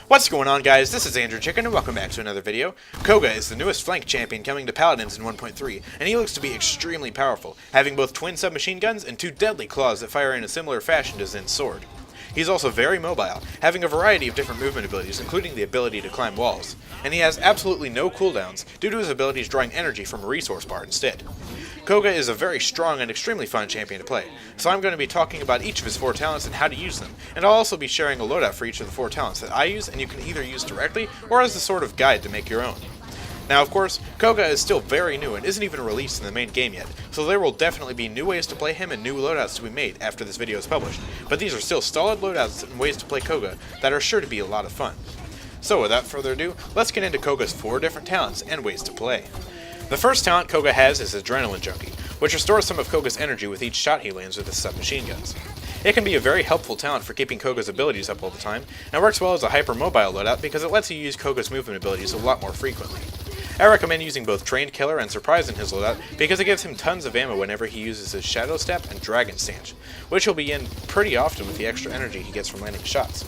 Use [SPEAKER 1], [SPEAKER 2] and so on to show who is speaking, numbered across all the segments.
[SPEAKER 1] What's going on, guys? This is AndrewChicken and welcome back to another video. Koga is the newest flank champion coming to Paladins in 1.3, and he looks to be extremely powerful, having both twin submachine guns and two deadly claws that fire in a similar fashion to Zin's sword. He's also very mobile, having a variety of different movement abilities, including the ability to climb walls, and he has absolutely no cooldowns due to his abilities drawing energy from a resource bar instead. Koga is a very strong and extremely fun champion to play, so I'm going to be talking about each of his 4 talents and how to use them, and I'll also be sharing a loadout for each of the 4 talents that I use and you can either use directly or as a sort of guide to make your own. Now, of course, Koga is still very new and isn't even released in the main game yet, so there will definitely be new ways to play him and new loadouts to be made after this video is published, but these are still solid loadouts and ways to play Koga that are sure to be a lot of fun. So without further ado, let's get into Koga's 4 different talents and ways to play. The first talent Koga has is Adrenaline Junkie, which restores some of Koga's energy with each shot he lands with his submachine guns. It can be a very helpful talent for keeping Koga's abilities up all the time, and works well as a hyper-mobile loadout because it lets you use Koga's movement abilities a lot more frequently. I recommend using both Trained Killer and Surprise in his loadout because it gives him tons of ammo whenever he uses his Shadow Step and Dragon Stance, which he'll be in pretty often with the extra energy he gets from landing shots.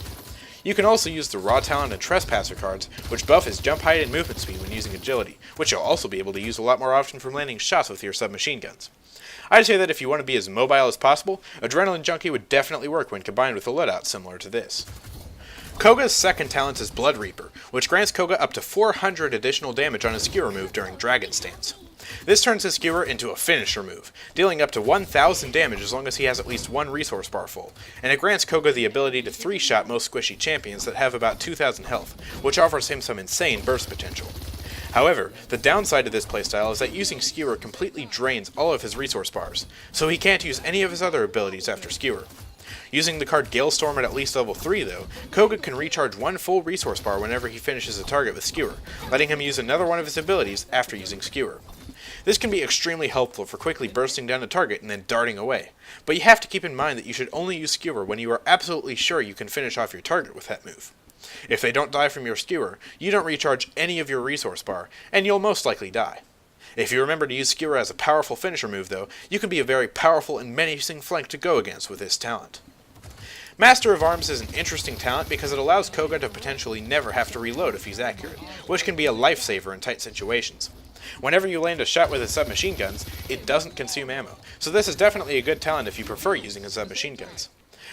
[SPEAKER 1] You can also use the Raw Talent and Trespasser cards, which buff his jump height and movement speed when using agility, which you'll also be able to use a lot more often from landing shots with your submachine guns. I'd say that if you want to be as mobile as possible, Adrenaline Junkie would definitely work when combined with a loadout similar to this. Koga's second talent is Blood Reaper, which grants Koga up to 400 additional damage on his skewer move during Dragon Stance. This turns his skewer into a finisher move, dealing up to 1000 damage as long as he has at least 1 resource bar full, and it grants Koga the ability to 3-shot most squishy champions that have about 2000 health, which offers him some insane burst potential. However, the downside of this playstyle is that using Skewer completely drains all of his resource bars, so he can't use any of his other abilities after Skewer. Using the card Galestorm at least level 3 though, Koga can recharge 1 full resource bar whenever he finishes a target with Skewer, letting him use another one of his abilities after using Skewer. This can be extremely helpful for quickly bursting down a target and then darting away, but you have to keep in mind that you should only use Skewer when you are absolutely sure you can finish off your target with that move. If they don't die from your Skewer, you don't recharge any of your resource bar, and you'll most likely die. If you remember to use Skewer as a powerful finisher move though, you can be a very powerful and menacing flank to go against with this talent. Master of Arms is an interesting talent because it allows Koga to potentially never have to reload if he's accurate, which can be a lifesaver in tight situations. Whenever you land a shot with his submachine guns, it doesn't consume ammo, so this is definitely a good talent if you prefer using his submachine guns.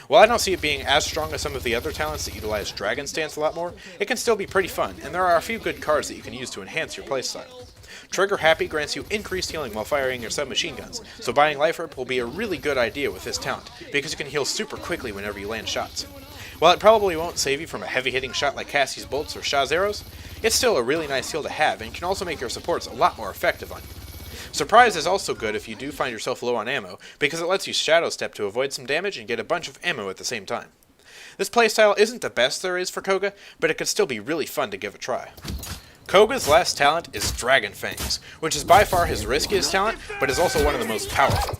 [SPEAKER 1] While I don't see it being as strong as some of the other talents that utilize Dragon Stance a lot more, it can still be pretty fun, and there are a few good cards that you can use to enhance your playstyle. Trigger Happy grants you increased healing while firing your submachine guns, so buying Life Rip will be a really good idea with this talent, because you can heal super quickly whenever you land shots. While it probably won't save you from a heavy-hitting shot like Cassie's Bolts or Shah's Arrows, it's still a really nice heal to have and can also make your supports a lot more effective on you. Surprise is also good if you do find yourself low on ammo, because it lets you Shadow Step to avoid some damage and get a bunch of ammo at the same time. This playstyle isn't the best there is for Koga, but it could still be really fun to give a try. Koga's last talent is Dragon Fangs, which is by far his riskiest talent, but is also one of the most powerful.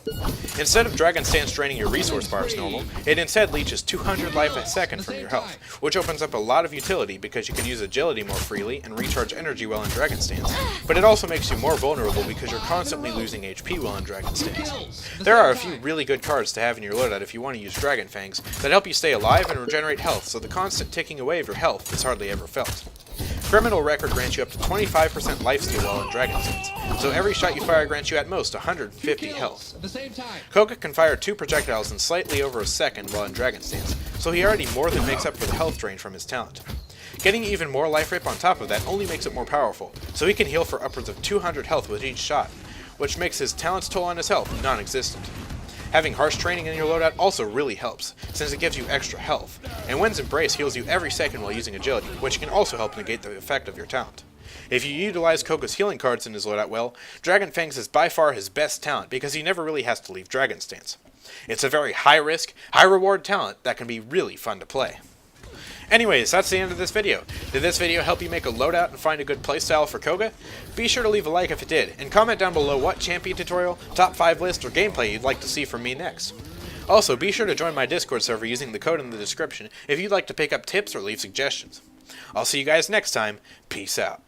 [SPEAKER 1] Instead of Dragon Stance draining your resource bars normal, it instead leeches 200 life a second from your health, which opens up a lot of utility because you can use agility more freely and recharge energy while in Dragon Stance, but it also makes you more vulnerable because you're constantly losing HP while in Dragon Stance. There are a few really good cards to have in your loadout if you want to use Dragon Fangs that help you stay alive and regenerate health, so the constant ticking away of your health is hardly ever felt. Criminal Record grants you up to 25% lifesteal while in Dragon Stance, so every shot you fire grants you at most 150 health. Koga can fire 2 projectiles in slightly over a second while in Dragon Stance, so he already more than makes up for the health drain from his talent. Getting even more life rip on top of that only makes it more powerful, so he can heal for upwards of 200 health with each shot, which makes his talent's toll on his health non-existent. Having Harsh Training in your loadout also really helps, since it gives you extra health, and Wind's Embrace heals you every second while using agility, which can also help negate the effect of your talent. If you utilize Koga's healing cards in his loadout well, Dragon Fangs is by far his best talent because he never really has to leave Dragon Stance. It's a very high risk, high reward talent that can be really fun to play. Anyways, that's the end of this video. Did this video help you make a loadout and find a good playstyle for Koga? Be sure to leave a like if it did, and comment down below what champion tutorial, top 5 list, or gameplay you'd like to see from me next. Also, be sure to join my Discord server using the code in the description if you'd like to pick up tips or leave suggestions. I'll see you guys next time. Peace out.